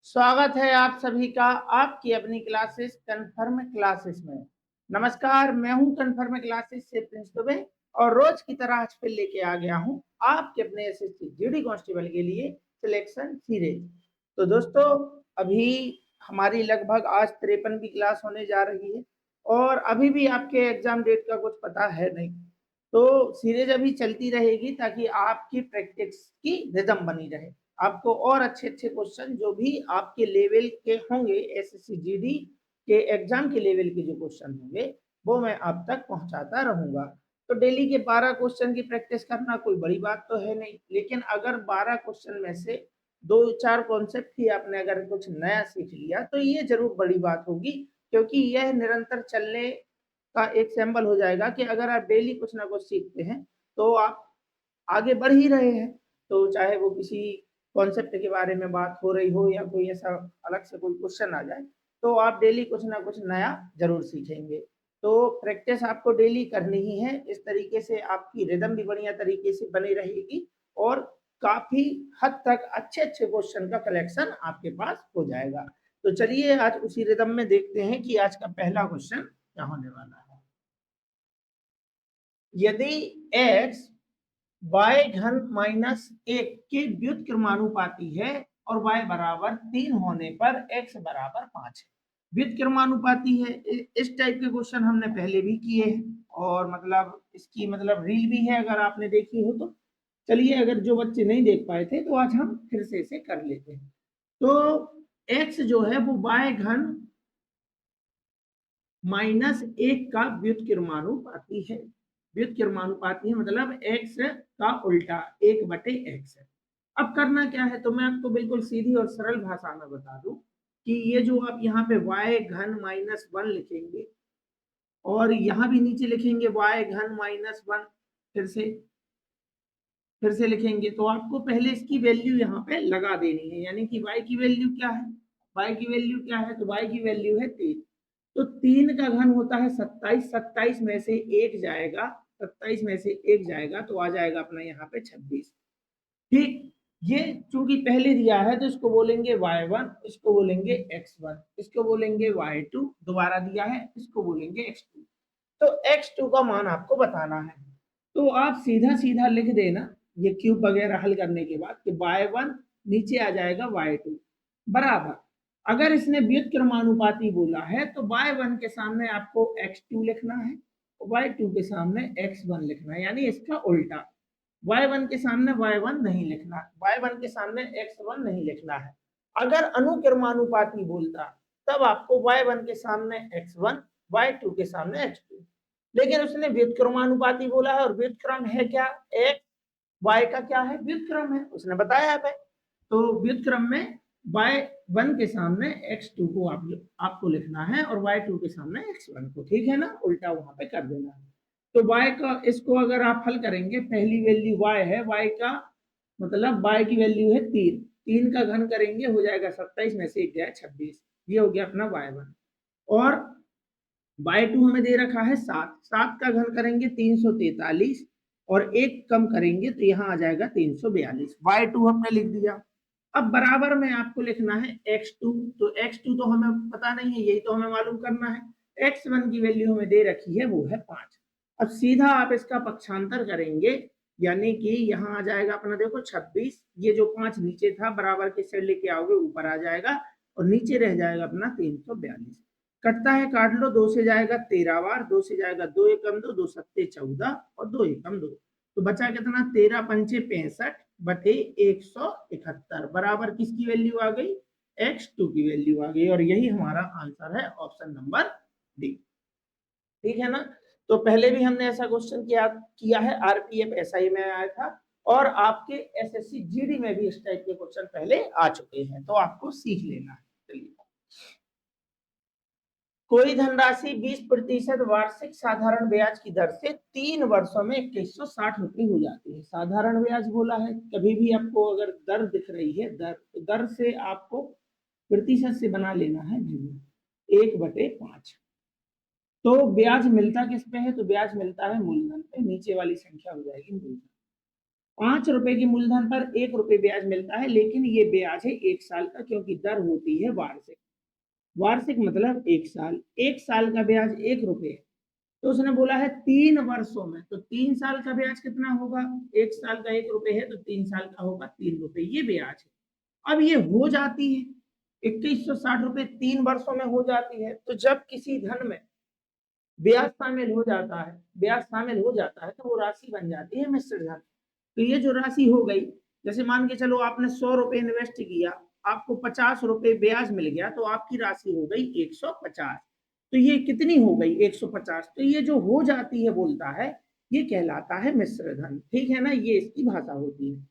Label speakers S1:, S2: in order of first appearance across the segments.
S1: स्वागत है आप सभी का आपकी अपनी क्लासेस कन्फर्म क्लासेस में। नमस्कार, मैं हूं कन्फर्म क्लासेस से प्रिंस दुबे और रोज की तरह आज फिर लेके आ गया हूं आपके अपने एसएससी जीडी कांस्टेबल के लिए सिलेक्शन सीरीज। तो दोस्तों, अभी हमारी लगभग आज 53वीं क्लास होने जा रही है और अभी भी आपके एग्जाम डेट का कुछ पता है नहीं। तो सीरीज अभी चलती रहेगी ताकि आपकी प्रैक्टिस की रिदम बनी रहे, आपको और अच्छे-अच्छे क्वेश्चन जो भी आपके लेवल के होंगे, एसएससी जीडी के एग्जाम के लेवल के जो क्वेश्चन होंगे वो मैं आप तक पहुंचाता रहूंगा। तो डेली के 12 क्वेश्चन की प्रैक्टिस करना कोई बड़ी बात तो है नहीं, लेकिन अगर 12 क्वेश्चन में से 2-4 कॉन्सेप्ट ही आपने अगर कुछ नया सीख लिया तो ये जरूर बड़ी बात होगी, क्योंकि यह निरंतर चलने का एक सिंबल हो जाएगा कि अगर आप डेली कुछ ना कुछ सीखते हैं तो आप आगे बढ़ ही रहे हैं। तो चाहे वो किसी कॉन्सेप्ट के बारे में बात हो रही हो या कोई ऐसा अलग से कोई क्वेश्चन आ जाए, तो आप डेली कुछ ना कुछ नया ज़रूर सीखेंगे। तो प्रैक्टिस आपको डेली करनी ही है, इस तरीके से आपकी रिदम भी बढ़िया तरीके से बनी रहेगी और काफ़ी हद तक अच्छे-अच्छे क्वेश्चन का कलेक्शन आपके पास हो जाएगा। तो चलिए आज उसी रिदम में देखते हैं कि आज का पहला क्वेश्चन क्या होने वाला है। यदि x y घन माइनस 1 के व्युत्क्रमानुपाती है और y बराबर 3 होने पर x बराबर 5 है। व्युत्क्रमानुपाती है, इस टाइप के क्वेश्चन हमने पहले भी किए हैं और मतलब इसकी मतलब रील भी है अगर आपने देखी हो तो। चलिए, अगर जो बच्चे नहीं देख पाए थे तो आज हम फिर से इसे कर लेते हैं। तो x जो है वो y घन माइनस 1 का व्युत्क्रमानुपाती है। व्युत्क्रमानुपाती है मतलब x का उल्टा 1/x है। अब करना क्या है, तो मैं आपको बिल्कुल सीधी और सरल भाषा में बता दूं कि ये जो आप यहाँ पे y घन माइनस 1 लिखेंगे और यहाँ भी नीचे लिखेंगे y घन माइनस 1, फिर से लिखेंगे, तो आपको पहले इसकी वैल्यू यहाँ पे लगा देनी है। यानी कि y की वैल्यू क्या है, y की वैल्यू क्या है, तो y की वैल्यू है 3। तो 3 का घन होता है 27, 27 में से 1 जाएगा, 27 में से 1 जाएगा तो आ जाएगा अपना यहाँ पे 26। ठीक, ये चूंकि पहले दिया है तो इसको बोलेंगे y1, इसको बोलेंगे x1, इसको बोलेंगे y2, दोबारा दिया है इसको बोलेंगे x2। तो x2 का मान आपको बताना है, तो आप सीधा सीधा लिख देना ये क्यूब वगैरह हल करने के बाद कि y1 नीचे आ जाएगा y2 बराबर, अगर इसने व्युत्क्रमानुपाती बोला है तो y1 के सामने आपको x2 लिखना है और y2 के सामने x1 लिखना है, यानी इसका उल्टा। y1 के सामने y1 नहीं लिखना, y1 के सामने x1 नहीं लिखना है। अगर अनुक्रमानुपाती बोलता तब आपको y1 के सामने x1, y2 के सामने x2, लेकिन उसने व्युत्क्रमानुपाती बोला है और व्युत्क्रम है क्या, x y का क्या है, व्युत्क्रम है, उसने बताया है। तो व्युत्क्रम में y1 के सामने x2 को आपको लिखना है और y2 के सामने x1 को, ठीक है ना, उल्टा वहां पे कर देना है। तो y का इसको अगर आप हल करेंगे, पहली वैल्यू y है, y का मतलब y की वैल्यू है 3, 3 का घन करेंगे हो जाएगा 27 में से 1 गया 26, ये हो गया अपना y1। और y2 हमें दे रखा है 7, 7 का घन करेंगे 343 और एक कम करेंगे तो यहाँ आ जाएगा 342, y2 हमने लिख दिया। अब बराबर में आपको लिखना है x2, तो x2 तो हमें पता नहीं है, यही तो हमें मालूम करना है। x1 की वैल्यू हमें दे रखी है वो है 5। अब सीधा आप इसका पक्षांतर करेंगे, यानी कि यहाँ आ जाएगा अपना देखो 26, ये जो 5 नीचे था बराबर के साइड लेके आओगे ऊपर आ जाएगा और नीचे रह जाएगा अपना 342। कटता है काट लो, 2 से जाएगा 13 बार, 2 से जाएगा 2 एकम 2, 2 सत्ते 14 और 2 एकम 2, तो बचा कितना 13 पंचे 65 बटे 171 बराबर किसकी वैल्यू आ गई, x2 की वैल्यू आ गई और यही हमारा आंसर है ऑप्शन नंबर डी। ठीक है ना, तो पहले भी हमने ऐसा क्वेश्चन किया है, आरपीएफ एसआई में आया था और आपके एसएससी जीडी में भी इस टाइप के क्वेश्चन पहले आ चुके हैं, तो आपको सीख लेना है। चलिए, कोई धनराशि 20% वार्षिक साधारण ब्याज की दर से 3 वर्षों में 2160 रुपये हो जाती है। साधारण ब्याज बोला है, कभी भी आपको अगर दर दिख रही है, दर तो दर से आपको प्रतिशत से बना लेना है 1/5। तो ब्याज मिलता किस पे है, तो ब्याज मिलता है मूलधन पे, नीचे वाली संख्या हो जाएगी मूलधन। ₹5 की मूलधन पर ₹1 ब्याज मिलता है, लेकिन ये ब्याज है 1 साल का, क्योंकि दर होती है वार्षिक। वार्षिक मतलब 1 साल। 1 साल का ब्याज ₹1 है। तो उसने बोला है 3 वर्षों में, तो 3 साल का ब्याज कितना होगा? 1 साल का ₹1 है, तो 3 साल का होगा ₹3, ये ब्याज है। अब ये हो जाती है ₹2160 3 वर्षों में हो जाती है। तो जब किसी धन में ब्याज शामिल हो जाता है, ब्याज शामिल हो जाता है, तो वो राशि बन जाती है मिश्र धन। तो ये जो राशि हो गई, जैसे मान के चलो आपने ₹100 इन्वेस्ट किया, आपको ₹50 ब्याज मिल गया, तो आपकी राशि हो गई 150। तो ये कितनी हो गई? 150। तो ये जो हो जाती है बोलता है, ये कहलाता है मिश्र धन। ठीक है ना? ये इसकी भाषा होती है।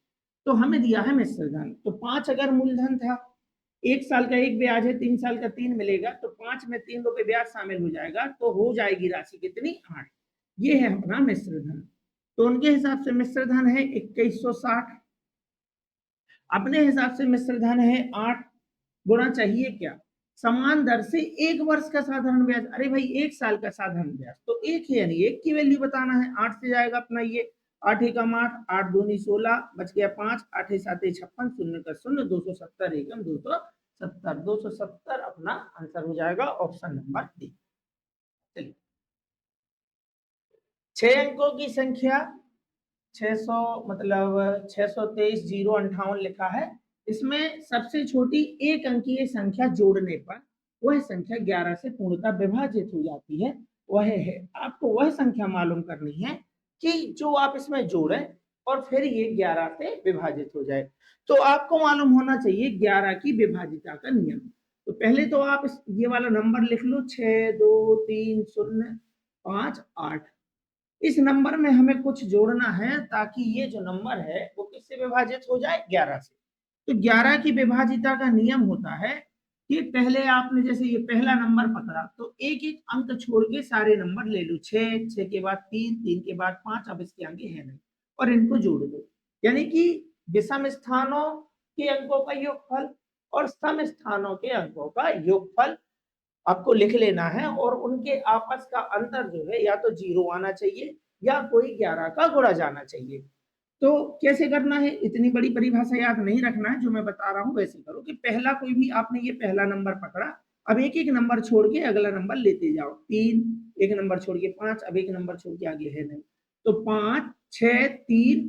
S1: तो हमें दिया है मिश्र धन। तो 5 अगर मूलधन था, 1 साल का 1 ब्याज है, 3 साल का 3 मिलेगा, तो 5 में ₹3 ब्याज शामिल हो जाएगा, तो हो जाएगी राशि कितनी? 8। ये है अपना मिश्र धन। तो उनके हिसाब से मिश्र धन है 2160, अपने हिसाब से मिश्र धन है 8 गुणा चाहिए क्या? समान दर से 1 वर्ष का साधारण ब्याज। अरे भाई 1 साल का साधारण ब्याज तो 1 है, यानी 1 की वैल्यू बताना है। 8 से जाएगा अपना ये, 8 एकम 8, 8 दूनी 16, बच गया 5, 8 7 56, शून्य का शून्य, 270 एकम 270, 270 अपना आंसर हो जाएगा, ऑप्शन नंबर डी। चलिए, 6 अंकों की संख्या 600 मतलब 623 058 लिखा है। इसमें सबसे छोटी एक अंकीय संख्या जोड़ने पर वह संख्या 11 से पूर्णतः विभाजित हो जाती है। वह है, आपको वह संख्या मालूम करनी है कि जो आप इसमें जोड़ें और फिर ये 11 से विभाजित हो जाए। तो आपको मालूम होना चाहिए 11 की विभाजिता का नियम। तो पहले तो आप ये वाला नंबर लिख लो, 6 2 3 0 5 8। इस नंबर में हमें कुछ जोड़ना है, ताकि ये जो नंबर है वो किससे विभाजित हो जाए? 11 से। तो 11 की विभाजिता का नियम होता है कि पहले आपने जैसे ये पहला नंबर पकड़ा, तो एक एक अंक छोड़ के सारे नंबर ले लो। 6, 6 के बाद 3, 3 के बाद 5, अब इसके आगे है नहीं, और इनको जोड़ दो। यानी कि विषम स्थानों के अंकों का योगफल और सम स्थानों के अंकों का योगफल आपको लिख लेना है, और उनके आपस का अंतर जो है या तो 0 आना चाहिए या कोई 11 का गुणा जाना चाहिए। तो कैसे करना है? इतनी बड़ी परिभाषा याद नहीं रखना है, जो मैं बता रहा हूँ वैसे करो कि पहला कोई भी आपने ये पहला नंबर पकड़ा, अब एक एक नंबर छोड़ के अगला नंबर लेते जाओ। 3, एक नंबर छोड़ के 5, अब एक नंबर छोड़ के आगे है नहीं, तो 5 6 3,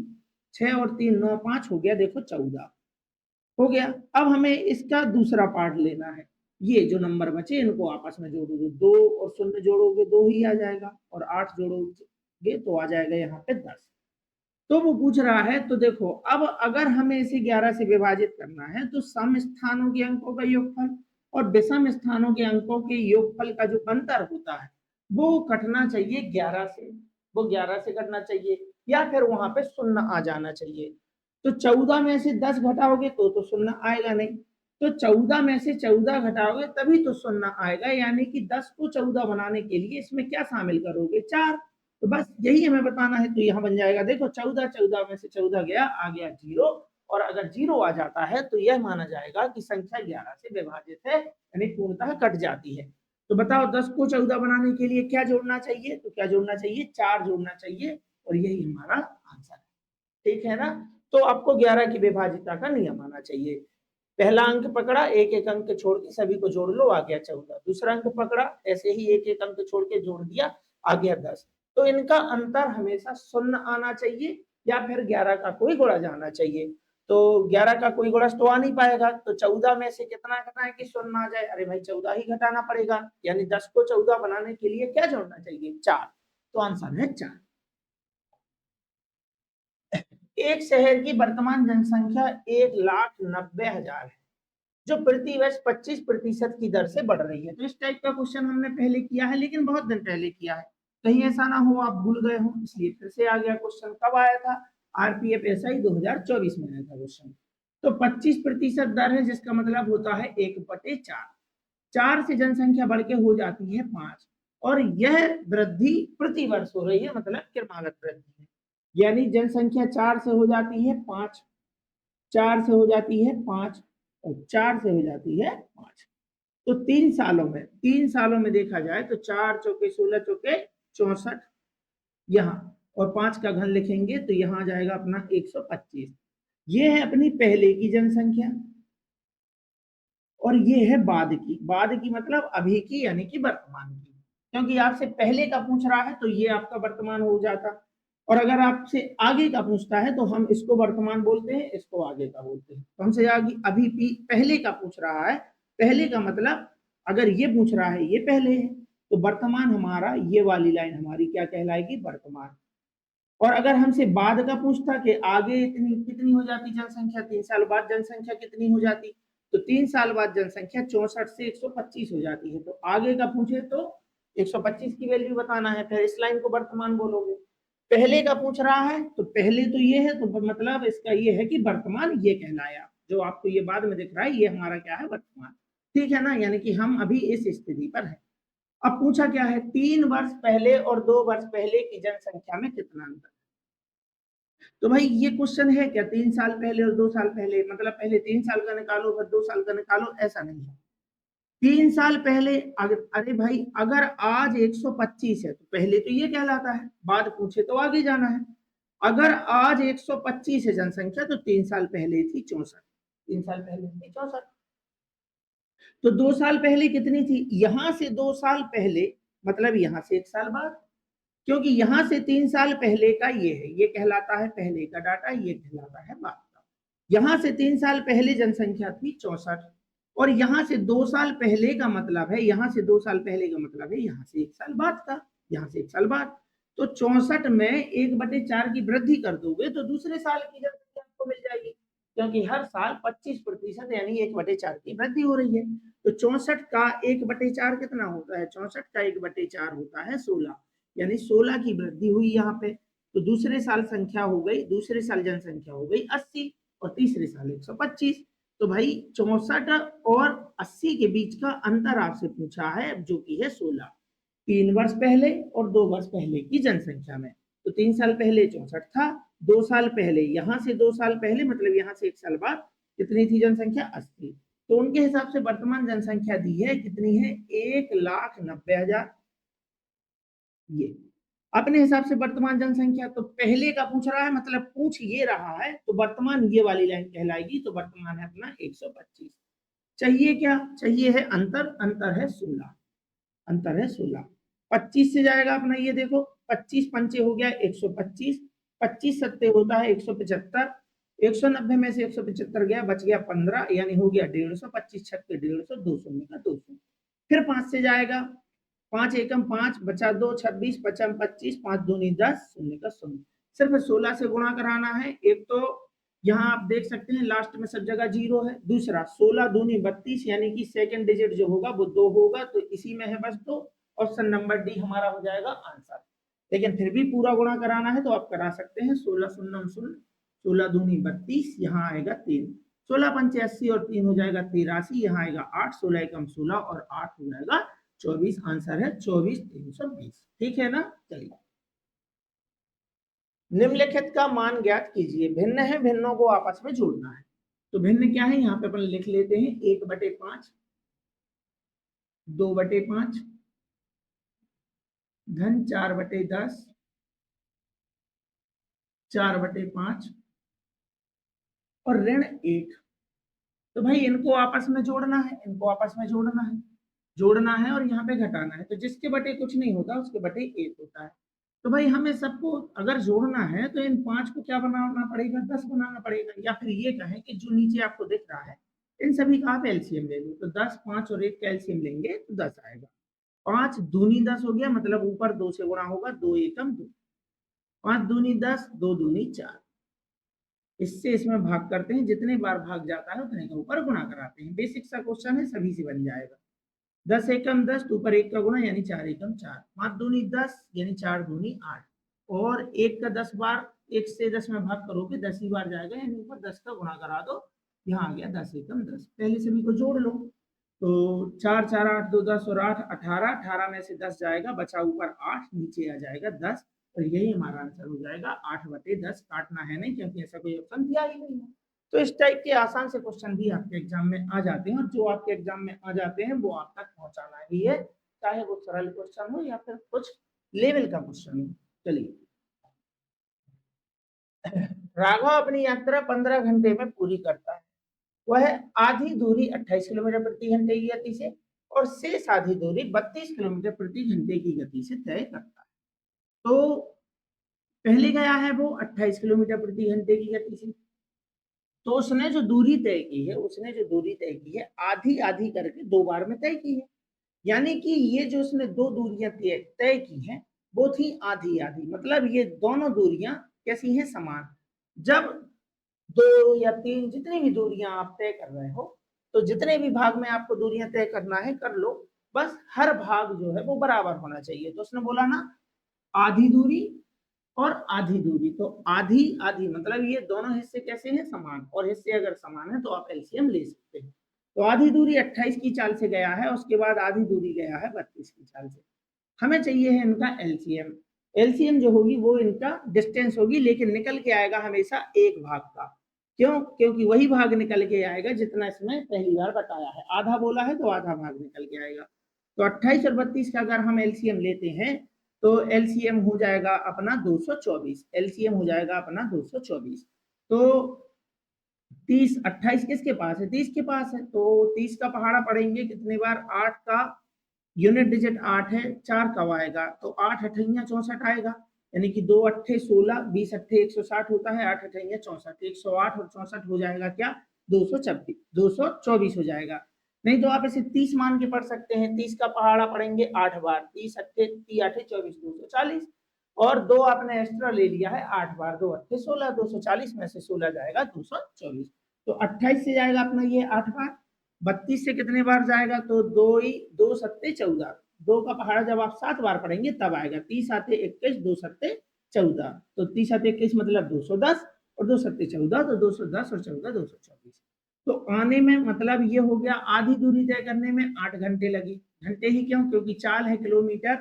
S1: 6 और 3 9, 5 हो गया, देखो 14 हो गया। अब हमें इसका दूसरा पार्ट लेना है। ये जो नंबर बचे इनको आपस में जोड़ोगे, 2 और 0 जोड़ोगे 2 ही आ जाएगा, और 8 जोड़ोगे तो आ जाएगा यहाँ पे 10। तो वो पूछ रहा है, तो देखो अब अगर हमें इसे 11 से विभाजित करना है, तो सम स्थानों के अंकों का योगफल और विषम स्थानों के अंकों के योगफल का जो अंतर होता है वो कटना चाहिए 11 से। वो 11 से कटना चाहिए, या फिर वहां पे शून्य आ जाना चाहिए। तो 14 में से 10 घटाओगे तो शून्य आएगा नहीं, तो 14 में से 14 घटाओगे तभी तो शून्य आएगा। यानी कि 10 को 14 बनाने के लिए इसमें क्या शामिल करोगे? 4। तो बस यही हमें बताना है। तो यहाँ बन जाएगा, देखो 14, 14 में से 14 गया, आ गया 0, और अगर 0 आ जाता है तो यह माना जाएगा कि संख्या 11 से विभाजित है, यानी पूर्णतः कट जाती है। तो बताओ 10 को 14 बनाने के लिए क्या जोड़ना चाहिए? तो क्या जोड़ना चाहिए? 4 जोड़ना चाहिए, और यही हमारा आंसर है। ठीक है ना? तो आपको 11 की विभाजिता का नियम आना चाहिए। पहला अंक पकड़ा, एक एक अंक छोड़ के सभी को जोड़ लो, आ गया 14। दूसरा अंक पकड़ा, ऐसे ही एक एक अंक छोड़ के जोड़ दिया, आ गया 10। तो इनका अंतर हमेशा शून्य आना चाहिए, या फिर 11 का कोई गुणा जाना चाहिए। तो 11 का कोई गुणा तो आ नहीं पाएगा, तो 14 में से कितना घटाएं कि शून्य आ जाए? अरे भाई 14 ही घटाना पड़ेगा, यानी 10 को 14 बनाने के लिए क्या जोड़ना चाहिए? 4। तो आंसर है 4। एक शहर की वर्तमान जनसंख्या 1,90,000 है, जो प्रति वर्ष 25% की दर से बढ़ रही है। तो इस टाइप का क्वेश्चन हमने पहले किया है, लेकिन बहुत दिन पहले किया है। कहीं ऐसा ना हो आप भूल गए हो, इसलिए फिर से आ गया क्वेश्चन। कब आया था? आरपीएफ एसआई 2024 में आया था क्वेश्चन। तो 25% दर है, जिसका मतलब होता है 1/4। 4 से जनसंख्या बढ़ के हो जाती है 5, और यह वृद्धि प्रति वर्ष हो रही है, मतलब क्रमागत वृद्धि है। यानी जनसंख्या 4 से हो जाती है 5, 4 से हो जाती है 5, और 4 से हो जाती है 5। तो 3 सालों में देखा जाए तो 4 चौके 16 चौके 64 यहाँ, और 5 का घन लिखेंगे तो यहाँ आ जाएगा अपना 125। ये है अपनी पहले की जनसंख्या और ये है बाद की मतलब अभी की यानी कि वर्तमान की। क्योंकि आपसे पहले का पूछ रहा है तो ये आपका वर्तमान हो जाता, और अगर आपसे आगे का पूछता है तो हम इसको वर्तमान बोलते हैं, इसको आगे का बोलते हैं। तो हमसे आगे अभी पहले का पूछ रहा है, पहले का मतलब अगर ये पूछ रहा है ये पहले है, तो वर्तमान हमारा ये वाली लाइन हमारी क्या कहलाएगी, वर्तमान। और अगर हमसे बाद का पूछता कि आगे इतनी कितनी हो जाती जनसंख्या, 3 साल बाद जनसंख्या कितनी हो जाती, तो 3 साल बाद जनसंख्या 64 से 125 हो जाती है। तो आगे का पूछे तो 125 की वैल्यू बताना है, फिर इस लाइन को वर्तमान बोलोगे। पहले का पूछ रहा है तो पहले तो ये है, तो मतलब इसका ये है कि वर्तमान ये कहलाया, जो आपको ये बाद में दिख रहा है ये हमारा क्या है, वर्तमान। ठीक है ना, यानी कि हम अभी इस स्थिति पर है। अब पूछा क्या है, 3 वर्ष पहले और 2 वर्ष पहले की जनसंख्या में कितना अंतर। तो भाई ये क्वेश्चन है क्या 3 साल पहले और 2 साल पहले, मतलब पहले 3 साल का निकालो फिर 2 साल का निकालो, ऐसा नहीं है। 3 साल पहले अरे भाई अगर आज 125 है तो पहले तो ये कहलाता है, बाद पूछे तो आगे जाना है। अगर आज 125 है जनसंख्या तो 3 साल पहले थी 64, 3 साल पहले थी 64। तो 2 साल पहले कितनी थी, यहां से 2 साल पहले मतलब यहां से 1 साल बाद, क्योंकि यहां से 3 साल पहले का ये है, ये कहलाता है पहले का डाटा, ये कहलाता है बाद का। यहां से 3 साल पहले जनसंख्या थी 64, और यहां से 2 साल पहले का मतलब है, यहां से 2 साल पहले का मतलब है यहां से 1 साल बाद का, यहां से 1 साल बाद। तो 64 में 1/4 की वृद्धि कर दोगे तो दूसरे साल की जनसंख्या आपको मिल जाएगी, क्योंकि हर साल 25% यानी 1/4 की वृद्धि हो रही है। तो 64 का 1/4 कितना होता है, 64 का 1/4 होता है 16, यानी 16 की वृद्धि हुई यहाँ पे। तो दूसरे साल संख्या हो गई, दूसरे साल जनसंख्या हो गई 80 और तीसरे साल 125। तो भाई 64 और 80 के बीच का अंतर आपसे पूछा है जो कि है 16, 3 वर्ष पहले और 2 वर्ष पहले की जनसंख्या में। तो 3 साल पहले 64 था, 2 साल पहले यहां से 2 साल पहले मतलब यहां से 1 साल बाद कितनी थी जनसंख्या, 80। तो उनके हिसाब से वर्तमान जनसंख्या दी है कितनी है, 1,90,000। ये अपने हिसाब से वर्तमान जनसंख्या, तो पहले का पूछ रहा है मतलब पूछ ये रहा है, तो वर्तमान ये वाली लाइन कहलाएगी। तो वर्तमान है अपना 125। चाहिए क्या, चाहिए है अंतर, अंतर है 16, अंतर है 16। 25 से जाएगा अपना, ये देखो 25 पंचे हो गया 125, 25 सत्ते होता है 175, 190 में से 175 गया, बच गया 15, यानी हो गया 150, 25 छक्के 150, 200 में का 200। फिर 5 से जाएगा, 5 एकम 5 बचा 2, 26 पचम 25, 5 दूनी 10, शून्य का शून्य। सिर्फ 16 से गुणा कराना है। एक तो यहाँ आप देख सकते हैं लास्ट में सब जगह 0 है, दूसरा 16 दूनी 32 यानी कि सेकंड डिजिट जो होगा वो 2 होगा, तो इसी में है बस 2। ऑप्शन नंबर डी हमारा हो जाएगा आंसर। लेकिन फिर भी पूरा गुणा कराना है तो आप करा सकते हैं, 16 शून्य शून्य, 16 दूनी 32, यहाँ आएगा 3, 16 पंचे 80 और 3 हो जाएगा 83, यहाँ आएगा 8, 16 एकम 16 और 8 हो जाएगा 24। आंसर है 24,320। ठीक है ना, चलिए निम्नलिखित का मान ज्ञात कीजिए। भिन्न है, भिन्नों को आपस में जोड़ना है। तो भिन्न क्या है, यहाँ पे अपन लिख लेते हैं 1/5, 2/5, धन 4/10, 4/5 और ऋण 1। तो भाई इनको आपस में जोड़ना है, इनको आपस में जोड़ना है, जोड़ना है और यहाँ पे घटाना है। तो जिसके बटे कुछ नहीं होता उसके बटे 1 होता है। तो भाई हमें सबको अगर जोड़ना है तो इन 5 को क्या बनाना पड़ेगा, 10 बनाना पड़ेगा। या फिर ये कहें कि जो नीचे आपको दिख रहा है इन सभी का आप एलसीएम ले लो, तो 10, 5 और 1 का एलसीएम लेंगे तो 10 आएगा। 5 दूनी 10 हो गया, मतलब ऊपर 2 से गुणा होगा, 2 एकम 2, 5 दूनी 10, 2 दूनी 4। इससे इसमें भाग करते हैं, जितने बार भाग जाता है उतने के ऊपर गुणा कराते हैं। बेसिक सा क्वेश्चन है, सभी से बन जाएगा। 10 एकम 10, ऊपर 1 का गुणा यानी 4 एकम 4, 5 दूनी 10 यानी 4 दूनी 8, और 1 का 10 बार, 1 से 10 में भाग करोगे 10 ही बार जाएगा, यानी ऊपर 10 का गुणा करा दो। यहाँ आ गया 10 एकम 10। पहले सभी को जोड़ लो, तो 4 4 8 2 10 और 8 18, 18 में से 10 जाएगा, बचा ऊपर 8, नीचे आ जाएगा 10। और यही हमारा आंसर हो जाएगा 8/10। काटना है नहीं क्योंकि ऐसा कोई ऑप्शन दिया ही नहीं है। तो इस टाइप के आसान से क्वेश्चन भी आपके एग्जाम में आ जाते हैं, और जो आपके एग्जाम में आ जाते हैं वो आप तक पहुंचाना ही है, चाहे वो सरल क्वेश्चन हो या फिर कुछ लेवल का क्वेश्चन हो। चलिए राघव अपनी यात्रा 15 घंटे में पूरी करता है। वह आधी दूरी 28 किलोमीटर प्रति घंटे की गति से और शेष आधी दूरी 32 किलोमीटर प्रति घंटे की गति से तय करता है। तो पहले गया है वो 28 किलोमीटर प्रति घंटे की गति से, तो उसने जो दूरी तय की है आधी आधी करके 2 बार में तय की है। यानी कि ये जो उसने 2 दूरियां तय की हैं वो थी आधी आधी, मतलब ये दोनों दूरियां कैसी हैं? समान। जब 2 या 3 जितनी भी दूरियां आप तय कर रहे हो, तो जितने भी भाग में आपको दूरियां तय करना है कर लो, बस हर भाग जो है वो बराबर होना चाहिए। तो उसने बोला ना आधी दूरी और आधी दूरी, तो आधी आधी मतलब ये दोनों हिस्से कैसे हैं? समान। और हिस्से अगर समान है तो आप एलसीएम ले सकते हैं। तो आधी दूरी 28 की चाल से गया है, उसके बाद आधी दूरी गया है 32 की चाल से। हमें चाहिए है इनका एलसीएम। एलसीएम जो होगी वो इनका डिस्टेंस होगी, लेकिन निकल के आएगा हमेशा एक भाग का। क्यों? क्योंकि वही भाग निकल के आएगा जितना इसमें पहली बार बताया है। आधा बोला है तो आधा भाग निकल के आएगा। तो 28 और 32 का अगर हम एलसीएम लेते हैं तो एलसीएम हो जाएगा अपना 224। एलसीएम हो जाएगा अपना 224। तो 30 28 किसके पास है? 30 के पास है। तो 30 का पहाड़ा पढ़ेंगे कितने बार? 8 का यूनिट डिजिट 8 है, 4 कब आएगा? तो 8 अठैया 64 आएगा। यानी कि 2 अट्ठे 16, 20 अट्ठे 160 होता है, 8 अठैया 64, 108 और 64 हो जाएगा क्या? 226, 224 हो जाएगा। नहीं तो आप इसे 30 मान के पढ़ सकते हैं। 30 का पहाड़ा पढ़ेंगे 8 बार, 30 अट्ठे 30 आठे 24, 240 और 2 आपने एक्स्ट्रा ले लिया है 8 बार, 2 अट्ठे 16, 240 में से 16 जाएगा 224। तो 28 से जाएगा अपना ये 8 बार। 32 से कितने बार जाएगा? तो 2 सत्ते 14। 2 का पहाड़ा जब आप 7 बार पढ़ेंगे तब आएगा। 30 आते 21, 2 सत्ते 14। तो 30 आते 21 मतलब 210 और 2 सत्ते 14, तो 210 और 14 224। तो आने में मतलब ये हो गया आधी दूरी तय करने में 8 घंटे लगे। घंटे ही क्यों? क्योंकि चाल है किलोमीटर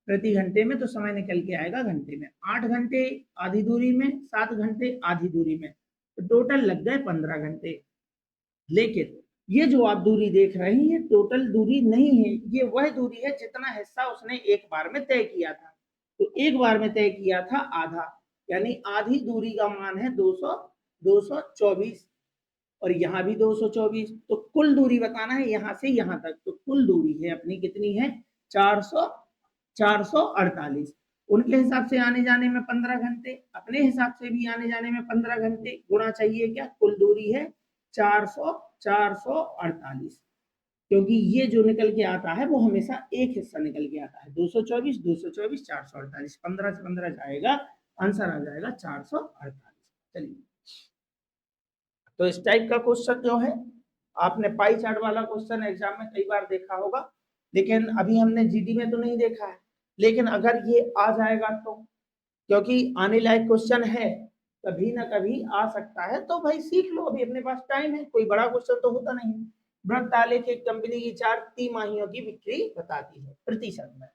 S1: प्रति घंटे में, तो समय निकल के आएगा घंटे में। 8 घंटे आधी दूरी में, 7 घंटे आधी दूरी में, तो टोटल लग गए 15 घंटे। लेकिन ये जो आप दूरी देख रहे हैं ये टोटल दूरी नहीं है, ये वह दूरी है जितना हिस्सा उसने एक बार में तय किया था। तो एक बार में तय किया था आधा, यानी आधी दूरी का मान है 224 और यहाँ भी 224। तो कुल दूरी बताना है यहाँ से यहाँ तक। तो कुल दूरी है अपनी कितनी है? 448। उनके हिसाब से आने जाने में 15 घंटे, अपने हिसाब से भी आने जाने में 15 घंटे। गुणा चाहिए क्या? कुल दूरी है 448, क्योंकि ये जो निकल के आता है वो हमेशा एक हिस्सा निकल के आता है। 224 224 448, 15 से 15 जाएगा, आंसर आ जाएगा 448। चलिए, तो इस टाइप का क्वेश्चन जो है आपने पाई चार्ट वाला क्वेश्चन एग्जाम में कई बार देखा होगा, लेकिन अभी हमने जीडी में तो नहीं देखा है। लेकिन अगर ये आ जाएगा तो, क्योंकि आने लायक क्वेश्चन है, कभी ना कभी आ सकता है, तो भाई सीख लो, अभी अपने पास टाइम है। कोई बड़ा क्वेश्चन तो होता नहीं। ब्रह्म आलेख एक कंपनी की 4 तिमाहियों की बिक्री बताती है प्रतिशत में।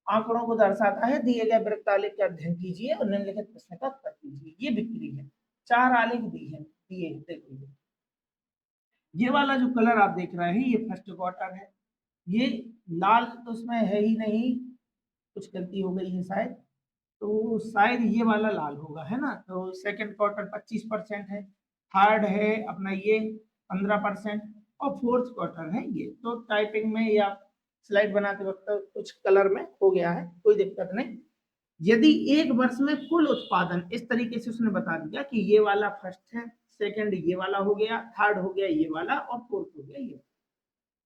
S1: आंकड़ों को दर्शाता है। दिए गए वृत्त आलेख का अध्ययन कीजिए और निम्नलिखित प्रश्न का उत्तर कीजिए। ये बिक्री है। 4 आलेख दी है, दिए देखिए। ये वाला जो कलर आप देख रहे हैं ये फर्स्ट क्वार्टर है। ये लाल तो उसमें है ही नहीं, कुछ गलती हो गई है शायद, तो शायद ये वाला लाल होगा, है ना। तो सेकंड क्वार्टर 25% है, थर्ड है अपना ये 15% और फोर्थ क्वार्टर है ये। तो टाइपिंग में या स्लाइड बनाते वक्त कुछ कलर में हो गया है, कोई दिक्कत नहीं। यदि एक वर्ष में कुल उत्पादन, इस तरीके से उसने बता दिया कि ये वाला फर्स्ट है, सेकंड ये वाला हो गया, थर्ड हो गया ये वाला और फोर्थ हो गया ये।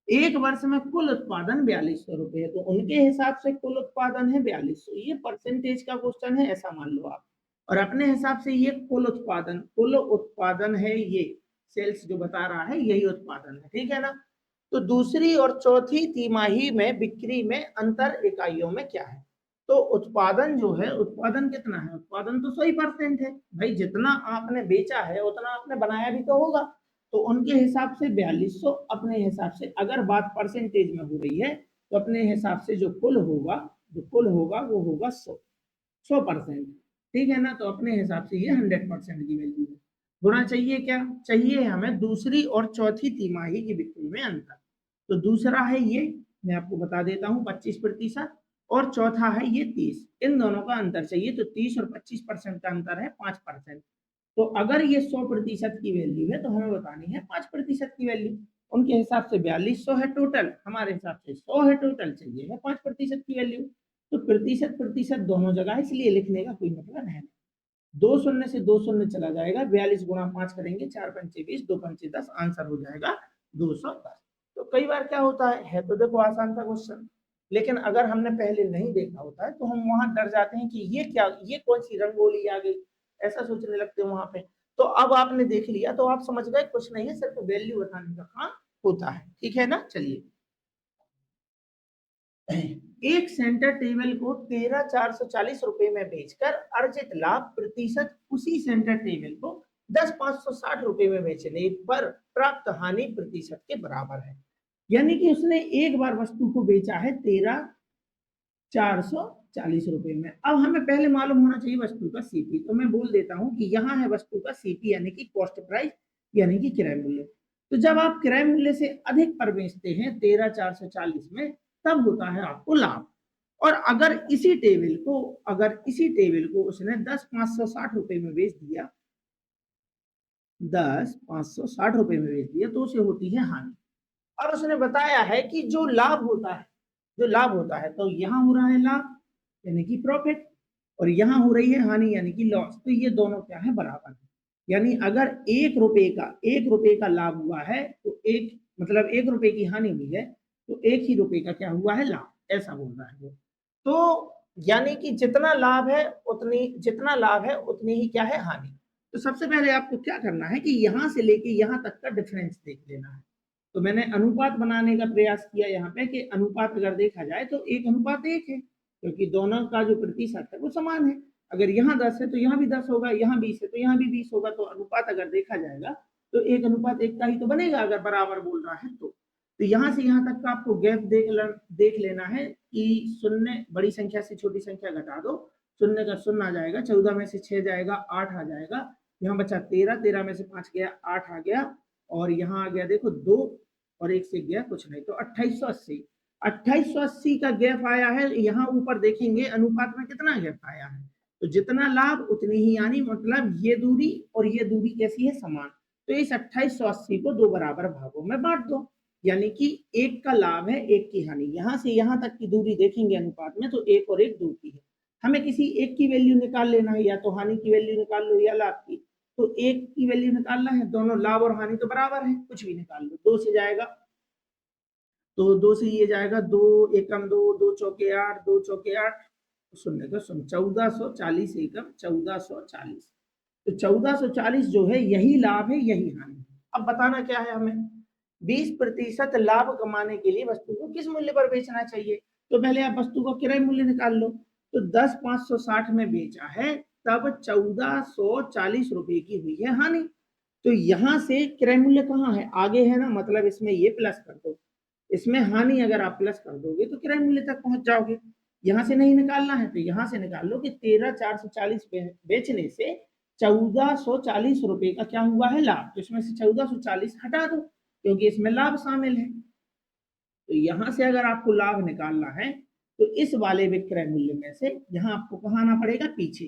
S1: एक वर्ष में कुल उत्पादन 4200 रुपए है, तो उनके हिसाब से कुल उत्पादन है 4200। ये परसेंटेज का क्वेश्चन है ऐसा मान लो आप। और अपने हिसाब से ये कुल उत्पादन है, ये सेल्स जो बता रहा है यही उत्पादन है, ठीक है ना। तो दूसरी और चौथी तिमाही में बिक्री में अंतर इकाइयों में क्या है? तो उत्पादन जो है, उत्पादन कितना है? उत्पादन तो 100% है भाई, जितना आपने बेचा है उतना आपने बनाया भी तो होगा। तो उनके हिसाब से 4200, अपने हिसाब से अगर बात परसेंटेज में हो रही है तो अपने हिसाब से जो कुल होगा वो होगा 100%, ठीक है ना। तो अपने हिसाब से ये 100% की वैल्यू है। गुणा चाहिए क्या? चाहिए हमें दूसरी और चौथी तिमाही की बिक्री में अंतर। तो दूसरा है ये, मैं आपको बता देता हूँ 25% और चौथा है ये 30। इन दोनों का अंतर चाहिए, तो 30 और 25% का अंतर है 5%। तो अगर ये 100% की वैल्यू है तो हमें बतानी है 5% की वैल्यू। उनके हिसाब से 4200 है टोटल, हमारे हिसाब से 100 है टोटल, चाहिए है 5% की वैल्यू। तो प्रतिशत प्रतिशत दोनों जगह, इसलिए लिखने का कोई मतलब है। 2 शून्य से 2 शून्य चला जाएगा, 42 गुणा 5 करेंगे, 4 पंचे 20, 2 पंचे 10, आंसर हो जाएगा 210। तो कई बार क्या होता है तो देखो आसान सा क्वेश्चन, लेकिन अगर हमने पहले नहीं देखा होता है तो हम वहां डर जाते हैं कि ये क्या, ये कौन सी रंगोली आ गई, ऐसा सोचने लगते हैं वहां पे। तो अब आपने देख लिया तो आप समझ गए कुछ नहीं है, सिर्फ वैल्यू बताने का काम होता है, ठीक है ना। चलिए, एक सेंटर टेबल को 13,440 रुपए में बेचकर अर्जित लाभ प्रतिशत उसी सेंटर टेबल को 10,560 रुपए में बेचने पर प्राप्त हानि प्रतिशत के बराबर है। यानी कि उसने एक बार वस्तु को बेचा है 13,440 रुपए में। अब हमें पहले मालूम होना चाहिए वस्तु का सीपी, तो मैं बोल देता हूं कि यहाँ है वस्तु का सीपी यानी कि कॉस्ट प्राइस, यानी कि किराया मूल्य। तो जब आप किराया मूल्य से अधिक पर बेचते हैं 13,440 में, तब होता है आपको लाभ। और अगर इसी टेबल को उसने 10,560 रुपए में बेच दिया, 10,560 रुपए में बेच दिया, तो उसे होती है हानि। और उसने बताया है कि जो लाभ होता है, तो यहाँ हो रहा है लाभ यानी कि प्रॉफिट, और यहाँ हो रही है हानि यानी कि लॉस। तो ये दोनों क्या है, बराबर है। यानी अगर 1 रुपए का लाभ हुआ है तो मतलब 1 रुपए की हानि हुई है तो 1 ही रुपए का क्या हुआ है, लाभ, ऐसा बोल रहा है वो। तो यानी कि जितना लाभ है उतनी ही क्या है, हानि। तो सबसे पहले आपको क्या करना है कि यहाँ से लेके यहाँ तक का डिफरेंस देख लेना है। तो मैंने अनुपात बनाने का प्रयास किया यहाँ पे कि अनुपात अगर देखा जाए तो 1:1 है, क्योंकि दोनों का जो प्रतिशत है वो समान है। अगर यहाँ 10 है तो यहाँ भी 10 होगा, यहाँ 20 है तो यहाँ भी 20 होगा। तो अनुपात अगर देखा जाएगा तो 1:1 का ही तो बनेगा, अगर बराबर बोल रहा है तो। तो यहाँ से यहाँ तक का आपको गैप देख लेना है कि शून्य, बड़ी संख्या से छोटी संख्या घटा दो, शून्य का शून्य आ जाएगा, 14 में से 6 जाएगा, 8 आ जाएगा, यहाँ बचा 13, 13 में से 5 गया, 8 आ गया, और यहाँ आ गया देखो 2, और 1 से गया कुछ नहीं, तो 2880। 2880 का गैप आया है। यहाँ ऊपर देखेंगे अनुपात में कितना गैप आया है, तो जितना लाभ उतनी ही हानि, मतलब ये दूरी और ये दूरी कैसी है, समान। तो इस 2880 को 2 बराबर भागों में बांट दो, यानी कि 1 का लाभ है, 1 की हानि। यहाँ से यहाँ तक की दूरी देखेंगे अनुपात में तो 1 और 1 2 की है। हमें किसी एक की वैल्यू निकाल लेना है, या तो हानि की वैल्यू निकाल लो या लाभ की। तो 1 की वैल्यू निकालना है, दोनों लाभ और हानि तो बराबर है, कुछ भी निकाल लो। 2 से जाएगा तो 2 से ये जाएगा, 2 एकम 2, 2 चौके 8, 2 चौके 8, शून्य का शून्य, 1440 एकम 1440। तो 1440 जो है यही लाभ है, यही हानि है। अब बताना क्या है हमें, 20% लाभ कमाने के लिए वस्तु को किस मूल्य पर बेचना चाहिए। तो पहले आप वस्तु का किराया मूल्य निकाल लो। तो 10,560 में बेचा है, तब 1440 रुपए की हुई है हानि। तो यहां से क्रय मूल्य कहाँ है, आगे है ना, मतलब इसमें ये प्लस कर दो, इसमें हानि अगर आप प्लस कर दोगे तो क्रय मूल्य तक पहुंच जाओगे। यहां से नहीं निकालना है तो यहां से निकाल लो कि 13,440 बेचने से 1440 रुपए का क्या हुआ है, लाभ। तो इसमें से 1440 हटा दो, क्योंकि इसमें लाभ शामिल है। तो यहां से अगर आपको लाभ निकालना है तो इस वाले विक्रय मूल्य में से यहाँ आपको कहाँ आना पड़ेगा, पीछे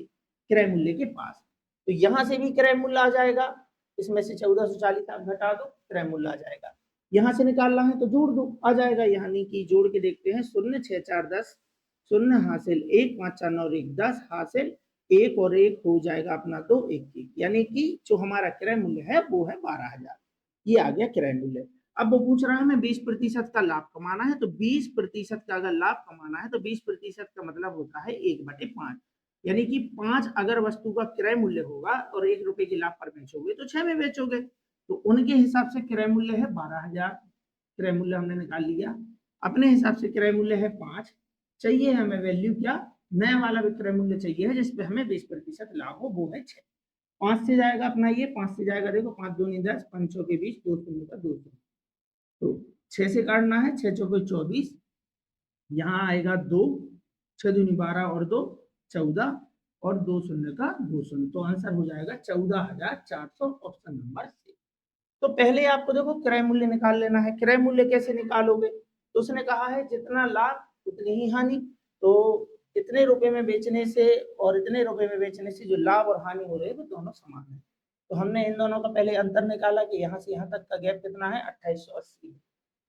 S1: क्रय मूल्य के पास। तो यहां से भी क्रय मूल्य आ जाएगा, इसमें से 1440 आप घटा दो, क्रय मूल्य आ जाएगा। यहां से निकालना है तो जोड़ दो, आ जाएगा। यानी कि जोड़ के देखते हैं, 0 6 4 10, 0 हासिल 1 5 4 9 1 10 हासिल 1 और 1 हो जाएगा अपना 2 1 1। यानी कि जो हमारा क्रय मूल्य है वो है 12,000। ये आ गया क्रय मूल्य। अब वो पूछ रहा है हमें 20% का लाभ कमाना है। तो 20% का अगर लाभ कमाना है तो 20% का मतलब होता है 1/5, यानी कि 5 अगर वस्तु का क्रय मूल्य होगा और 1 रुपए के लाभ पर बेचोगे तो 6 में बेचोगे। तो उनके हिसाब से क्रय मूल्य है 12,000, क्रय मूल्य हमने निकाल लिया। अपने हिसाब से क्रय मूल्य है 5, चाहिए हमें वैल्यू क्या, नया वाला विक्रय मूल्य चाहिए है जिसपे हमें 20% लाभ हो, वो है 6। 5 से जाएगा अपना ये, 5 से जाएगा देखो, 5 दूनी 10, 5 के 20, 2 शून्य का 2। तो 6 से काटना है, 6 चौके 24, यहाँ आएगा 2, 6 दूनी 12 और 2 14, और 2 शून्य का 2 शून्य। तो आंसर हो जाएगा 14,400, ऑप्शन नंबर सी। तो पहले आपको देखो क्रय मूल्य निकाल लेना है। क्रय मूल्य कैसे निकालोगे, तो उसने कहा है जितना लाभ उतनी ही हानि। तो इतने रुपए में बेचने से और इतने रुपए में बेचने से जो लाभ और हानि हो रही है वो दोनों समान है। तो हमने इन दोनों का पहले अंतर निकाला कि यहाँ से यहाँ तक का गैप कितना है 2880,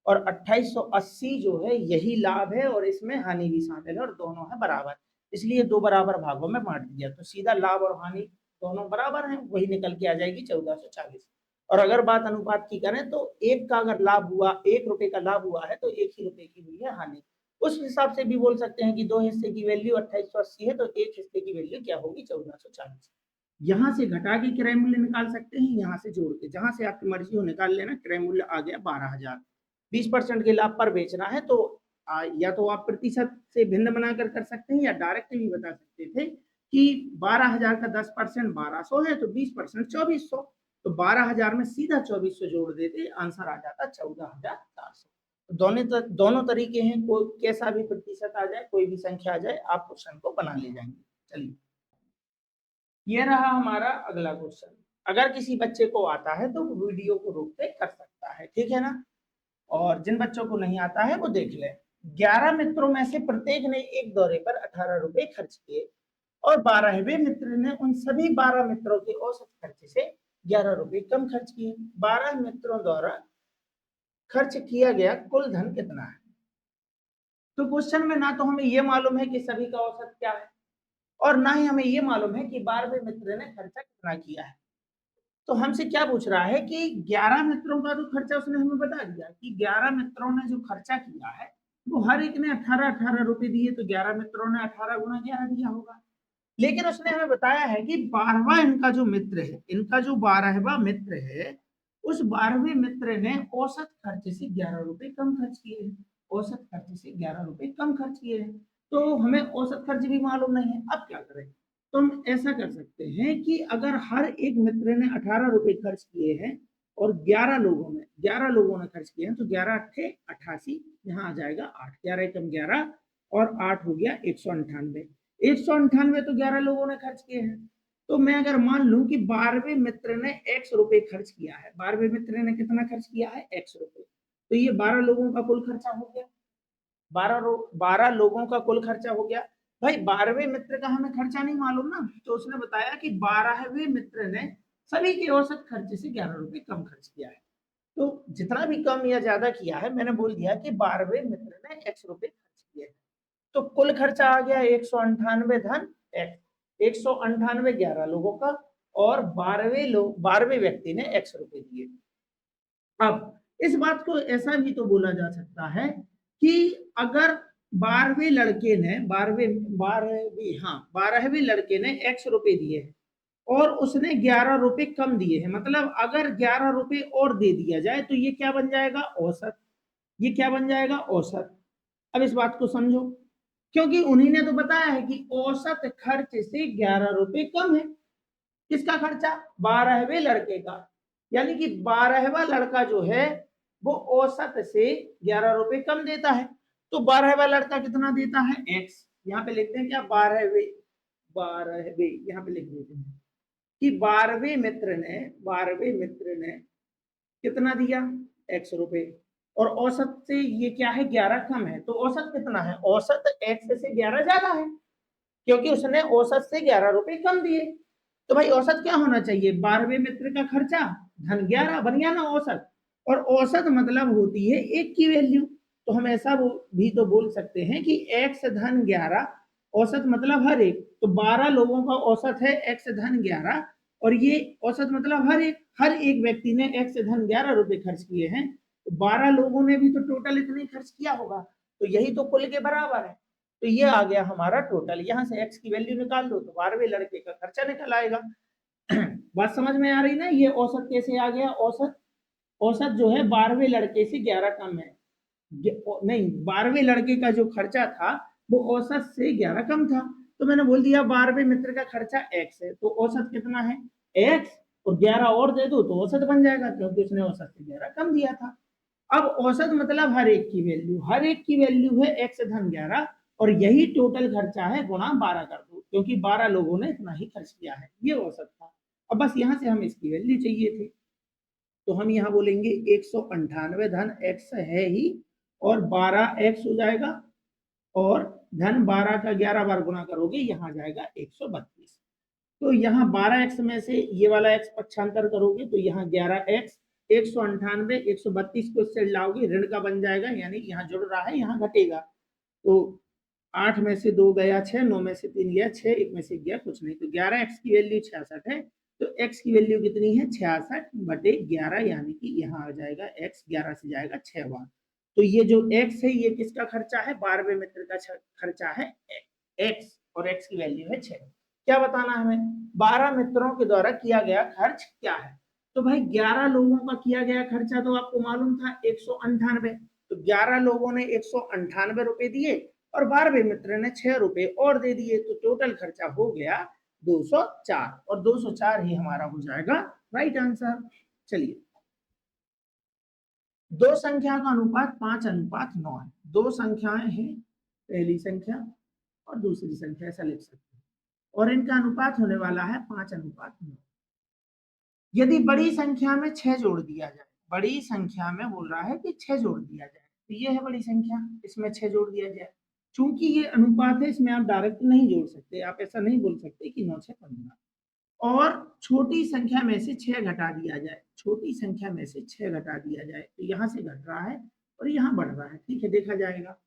S1: और 2880 जो है यही लाभ है और इसमें हानि भी शामिल है और दोनों है बराबर, इसलिए दो बराबर भागों में बांट दिया। तो सीधा लाभ और हानि दोनों बराबर हैं, वही निकल के आ जाएगी 1440। और अगर बात अनुपात की करें तो एक का अगर लाभ हुआ, 1 रुपए का लाभ हुआ है तो 1 ही रुपए की हुई है हानि। उस हिसाब से भी बोल सकते हैं कि 2 हिस्से की वैल्यू 2880 है तो 1 हिस्से की वैल्यू क्या होगी 1440। यहाँ से घटा के क्रय मूल्य निकाल सकते हैं, यहाँ से जोड़ के, जहां से आपकी मर्जी हो निकाल लेना। क्रय मूल्य आ गया 12,000। 20% के लाभ पर बेचना है तो या तो आप प्रतिशत से भिन्न बनाकर कर सकते हैं या डायरेक्ट भी बता सकते थे कि 12,000 का 10% 1200 है तो 20% 2400, तो 12,000 में सीधा 2400 जोड़ देते, आंसर आ जाता 14,400। दोनों तरीके हैं, कोई कैसा भी प्रतिशत आ जाए, कोई भी संख्या आ जाए, आप क्वेश्चन को बना ले जाएंगे। चलिए, ये रहा हमारा अगला क्वेश्चन। अगर किसी बच्चे को आता है तो वीडियो को रोक के कर सकता है, ठीक है ना। और जिन बच्चों को नहीं आता है वो देख ले। 11 मित्रों में से प्रत्येक ने एक दौरे पर 18 रुपए खर्च किए और 12वें मित्र ने उन सभी 12 मित्रों के औसत खर्च से 11 रुपए कम खर्च किए। 12 मित्रों द्वारा खर्च किया गया कुल धन कितना है। तो क्वेश्चन में ना तो हमें ये मालूम है कि सभी का औसत क्या है और ना ही हमें ये मालूम है कि 12वें मित्र ने खर्चा कितना किया है। तो हमसे क्या पूछ रहा है कि 11 मित्रों का जो खर्चा उसने हमें बता दिया कि 11 मित्रों ने जो खर्चा किया है वो हर एक ने 18-18 रुपए दिए, तो 11 मित्रों ने 18 गुना 11 दिया होगा। लेकिन उसने हमें बताया है कि 12वां इनका जो मित्र है, इनका जो 12वां मित्र है, उस 12वें मित्र ने औसत खर्च से 11 रुपए कम खर्च किए हैं। औसत खर्च से 11 रुपए कम खर्च किए हैं, तो हमें औसत खर्च भी मालूम नहीं है। अब क्या करें, तो हम ऐसा कर सकते हैं कि अगर हर एक मित्र ने 18 रुपए खर्च किए हैं और 11 लोगों ने खर्च किए हैं, तो 11 अट्ठे 88, यहाँ आ जाएगा 8, 11 एकम 11 और 8 हो गया 198। 198 तो 11 लोगों ने खर्च किए हैं। तो मैं अगर मान लूं कि 12वें मित्र ने x रुपए खर्च किया है, 12वें मित्र ने कितना खर्च किया है x रुपए, तो ये 12 लोगों का कुल खर्चा हो गया। 12 लोगों का कुल खर्चा हो गया। भाई 12वें मित्र का हमें खर्चा नहीं मालूम ना, तो उसने बताया कि 12वें मित्र ने सभी के औसत खर्चे से 11 रुपए कम खर्च किया है। तो जितना भी कम या ज्यादा किया है, मैंने बोल दिया कि 12वें मित्र ने x रुपए खर्च किए, तो कुल खर्चा आ गया 198 धन x। 198 11 लोगों का और 12वें व्यक्ति ने x रुपए दिए। अब इस बात को ऐसा भी तो बोला जा सकता है कि अगर 12वें लड़के ने 12वें लड़के ने x रुपए दिए हैं और उसने 11 रुपए कम दिए हैं, मतलब अगर 11 रुपए और दे दिया जाए तो ये क्या बन जाएगा, औसत। ये क्या बन जाएगा, औसत। अब इस बात को समझो, क्योंकि उन्हीं ने तो बताया है कि औसत खर्च से 11 रुपए कम है। किसका खर्चा, 12वें लड़के का, यानी कि 12वां लड़का जो है वो औसत से 11 रुपए कम देता है। तो 12वां लड़का कितना देता है, x। यहाँ पे लिखते हैं क्या, 12वें यहाँ पे लिख देते हैं कि 12वें मित्र ने कितना दिया, x रुपए, और औसत से ये क्या है 11 कम है, तो औसत कितना है, औसत x से 11 ज्यादा है, क्योंकि उसने औसत से 11 रुपए कम दिए। तो भाई औसत क्या होना चाहिए, 12वें मित्र का खर्चा धन 11, बन गया ना औसत। और औसत मतलब होती है एक की वैल्यू, तो हम ऐसा भी तो बोल सकते हैं कि x धन 11 औसत मतलब हर एक, तो 12 लोगों का औसत है x धन 11, और ये औसत मतलब हर एक व्यक्ति ने x धन 11 रुपए खर्च किए हैं, तो 12 लोगों ने भी तो टोटल इतने खर्च किया होगा, तो यही तो कुल के बराबर है। तो ये आ गया हमारा टोटल, यहाँ से x की वैल्यू निकाल दो तो 12वें लड़के का खर्चा निकल आएगा। बात समझ में आ रही ना, ये औसत कैसे आ गया, औसत जो है 12वें लड़के से 11 कम है, नहीं 12वें लड़के का जो खर्चा था वो औसत से 11 कम था, तो मैंने बोल दिया 12वें मित्र का खर्चा x है, तो औसत कितना है x, और 11 और दे दो तो औसत बन जाएगा, क्योंकि उसने औसत से 11 कम दिया था। अब औसत मतलब हर एक की वैल्यू है x धन 11, और यही टोटल खर्चा है गुणा 12 कर दो, क्योंकि 12 लोगों ने इतना ही खर्च किया है, ये औसत था। अब बस यहाँ से हम इसकी वैल्यू चाहिए थी, तो हम यहाँ बोलेंगे 198 धन x है ही, और 12x हो जाएगा, और धन 12 का 11 बार गुना करोगे यहाँ जाएगा 132। तो यहाँ 12x में से ये वाला x पक्षांतर करोगे तो यहाँ 11x 198 132 को इससे लाओगे, ऋण का बन जाएगा, यानी यहाँ जुड़ रहा है यहाँ घटेगा। तो 8 में से 2 गया 6, 9 में से 3 गया 6, 1 में से गया कुछ नहीं, तो 11x की वैल्यू 66 है। तो x की वैल्यू कितनी है 66/11, यानी कि यहाँ आ जाएगा x 11 से जाएगा 6 बार। तो ये जो x है ये किसका खर्चा है, 12वें मित्र का खर्चा है x, और x की वैल्यू है 6। क्या बताना है हमें, 12 मित्रों के द्वारा किया गया खर्च क्या है। तो भाई 11 लोगों का किया गया खर्चा तो आपको मालूम था 198, तो 11 लोगों ने 198 रुपए दिए और 12वें मित्र ने 6 रुपए और दे दिए, तो टोटल खर्चा हो गया 204, और 204 ही हमारा हो जाएगा राइट आंसर। चलिए, दो संख्या का अनुपात 5:9 है। दो संख्याएं हैं, पहली संख्या और दूसरी संख्या, ऐसा लिख सकते हैं, और इनका अनुपात होने वाला है 5:9। यदि बड़ी संख्या में 6 जोड़ दिया जाए, बड़ी संख्या में बोल रहा है कि 6 जोड़ दिया जाए, तो ये है बड़ी संख्या, इसमें 6 जोड़ दिया जाए। चूंकि ये अनुपात है, इसमें आप डायरेक्ट नहीं जोड़ सकते, आप ऐसा नहीं बोल सकते कि 9 6 15। और छोटी संख्या में से 6 घटा दिया जाए, छोटी संख्या में से 6 घटा दिया जाए, तो यहाँ से घट रहा है और यहाँ बढ़ रहा है, ठीक है, देखा जाएगा।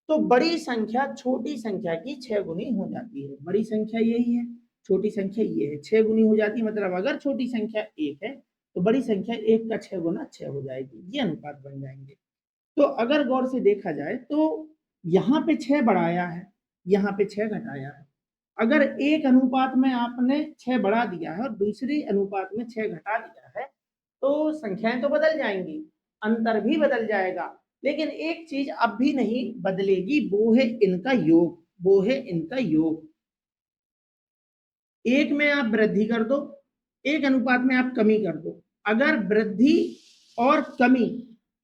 S1: तो बड़ी संख्या छोटी संख्या की 6 गुनी हो जाती है। बड़ी संख्या यही है, छोटी संख्या ये है, 6 गुनी हो जाती है। मतलब अगर छोटी संख्या 1 है तो बड़ी संख्या 1 का 6 गुना 6 हो जाएगी, ये अनुपात बन जाएंगे। तो अगर गौर से देखा जाए तो यहाँ पे 6 बढ़ाया है, यहाँ पे 6 घटाया है। अगर एक अनुपात में आपने 6 बढ़ा दिया है और दूसरी अनुपात में 6 घटा दिया है, तो संख्याएं तो बदल जाएंगी, अंतर भी बदल जाएगा, लेकिन एक चीज अब भी नहीं बदलेगी, वो है इनका योग, वो है इनका योग। एक में आप वृद्धि कर दो, एक अनुपात में आप कमी कर दो। अगर वृद्धि और कमी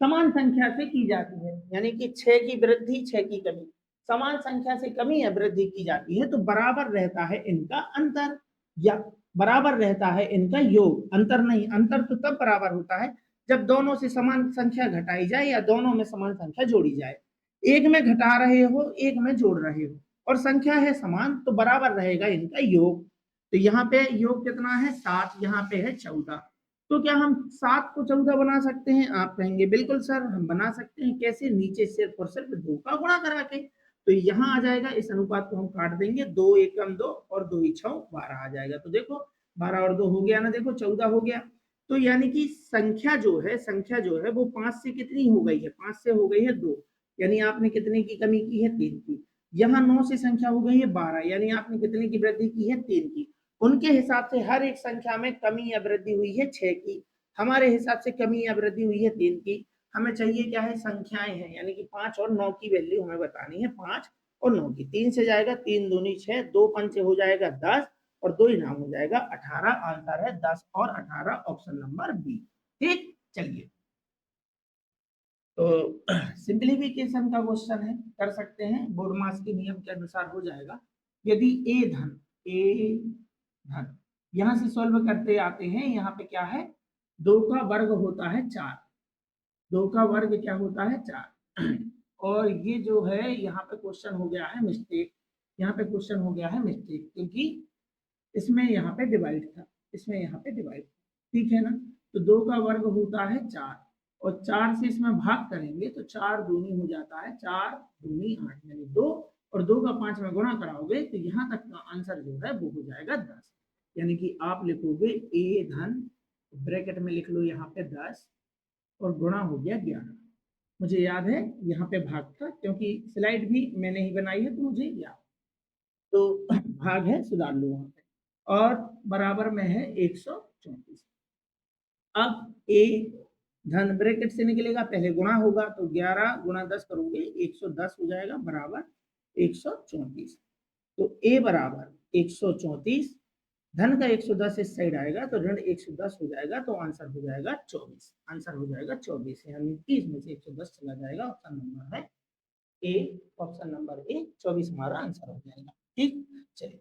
S1: समान संख्या से की जाती है, यानी कि 6 की वृद्धि 6 की कमी, समान संख्या से कमी या वृद्धि की जाती है, तो बराबर रहता है इनका अंतर, या बराबर रहता है इनका योग। अंतर नहीं, अंतर तो तब बराबर होता है जब दोनों से समान संख्या घटाई जाए या दोनों में समान संख्या जोड़ी जाए। एक में घटा रहे हो, एक में जोड़ रहे हो, और संख्या है समान, तो बराबर रहेगा इनका योग। तो यहाँ पे योग कितना है 7, यहाँ पे है 14। तो क्या हम 7 को 14 बना सकते हैं, आप कहेंगे बिल्कुल सर हम बना सकते हैं। कैसे, नीचे सिर्फ और सिर्फ 2 का गुणा करा के। तो यहाँ आ जाएगा, इस अनुपात को हम काट देंगे, 2 एकम 2 और 2 6 12 आ जाएगा। तो देखो 12 और 2 हो गया ना, देखो 14 हो गया। तो यानी कि संख्या जो है वो 5 से कितनी हो गई है, 5 से हो गई है 2, यानी आपने कितने की कमी की है 3 की। यहाँ 9 से संख्या हो गई है 12, यानी आपने कितने की वृद्धि की है 3 की। उनके हिसाब से हर एक संख्या में कमी या वृद्धि हुई है 6 की, हमारे हिसाब से कमी या वृद्धि हुई है 3 की। हमें चाहिए क्या है, संख्याएं हैं, यानी कि 5 और 9 की वैल्यू हमें बतानी है, 5 और 9 की। 3 से जाएगा 3 दूनी 6, 2 पंचे हो जाएगा 10 और 2 इनाम हो जाएगा 18। आंसर है 10 और 18, ऑप्शन नंबर बी। ठीक, चलिए, तो सिंप्लीफिकेशन का क्वेश्चन है, कर सकते हैं, बोर्ड मास के नियम के अनुसार हो जाएगा। यदि ए धन यहां से सॉल्व करते आते हैं, यहाँ पे क्या है, 2 का वर्ग होता है 4, 2 का वर्ग क्या होता है 4। और ये जो है यहाँ पे क्वेश्चन हो गया है मिस्टेक, यहाँ पे क्वेश्चन हो गया है मिस्टेक, क्योंकि इसमें यहाँ पे डिवाइड था, इसमें यहाँ पे डिवाइड, ठीक है ना। तो 2 का वर्ग होता है 4, और 4 से इसमें भाग करेंगे तो 4 दूनी हो जाता है 4 दूनी 8, यानी 2, और 2 का 5 में गुणा कराओगे तो यहाँ तक का आंसर जो है वो हो जाएगा 10। यानी कि आप लिखोगे ए धन, ब्रैकेट में लिख लो यहाँ पे 10 और गुणा हो गया 11। मुझे याद है यहाँ पे भाग था, क्योंकि स्लाइड भी मैंने ही बनाई है तो मुझे याद, तो भाग है, सुधार लो वहां पे, और बराबर में है 134। अब ए धन ब्रैकेट से निकलेगा, पहले गुणा होगा, तो 11 गुणा 10 करोगे 110 हो जाएगा, बराबर 134। तो ए बराबर 134, धन का 110 इस साइड आएगा तो ऋण 110 हो जाएगा, तो आंसर हो जाएगा 24। आंसर हो जाएगा 24, यानी 30 में से 110 चला जाएगा, ऑप्शन नंबर है ए, ऑप्शन नंबर ए 24 हमारा आंसर हो जाएगा। ठीक, चलिए,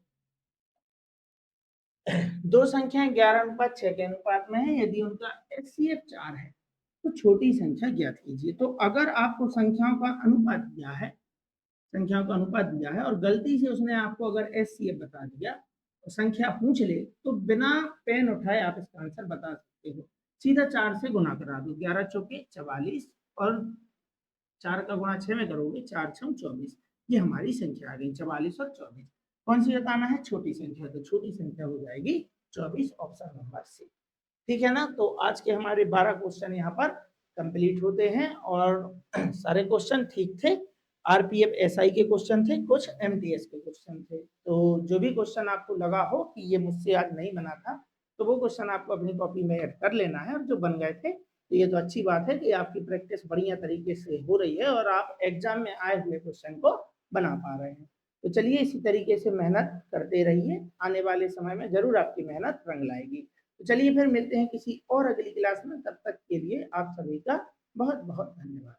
S1: दो संख्याएं 11:6 के अनुपात में है, यदि उनका एचसीएफ 4 है तो छोटी संख्या ज्ञात कीजिए। तो अगर आपको संख्याओं का अनुपात दिया है, संख्याओं का अनुपात दिया है और गलती से उसने आपको अगर एचसीएफ बता दिया, संख्या पूछ ले तो बिना पेन उठाए आप इसका आंसर बता सकते हो। सीधा 4 से गुना करा दो, 11 चौके 44 और 4 का गुणा 6 में करोगे, 4 छम 24। ये हमारी संख्या आ गई 44 और 24। कौन सी बताना है? छोटी संख्या। तो छोटी संख्या हो जाएगी 24, ऑप्शन नंबर सी। ठीक है ना? तो आज के हमारे 12 क्वेश्चन यहाँ पर कंप्लीट होते हैं और सारे क्वेश्चन ठीक थे। आरपीएफ एसआई के क्वेश्चन थे, कुछ एमटीएस के क्वेश्चन थे। तो जो भी क्वेश्चन आपको लगा हो कि ये मुझसे आज नहीं बना था, तो वो क्वेश्चन आपको अपनी कॉपी में ऐड कर लेना है, और जो बन गए थे तो ये तो अच्छी बात है कि आपकी प्रैक्टिस बढ़िया तरीके से हो रही है और आप एग्जाम में आए हुए क्वेश्चन को बना पा रहे हैं। तो चलिए इसी तरीके से मेहनत करते रहिए, आने वाले समय में जरूर आपकी मेहनत रंग लाएगी। तो चलिए फिर मिलते हैं किसी और अगली क्लास में, तब तक के लिए आप सभी का बहुत बहुत धन्यवाद।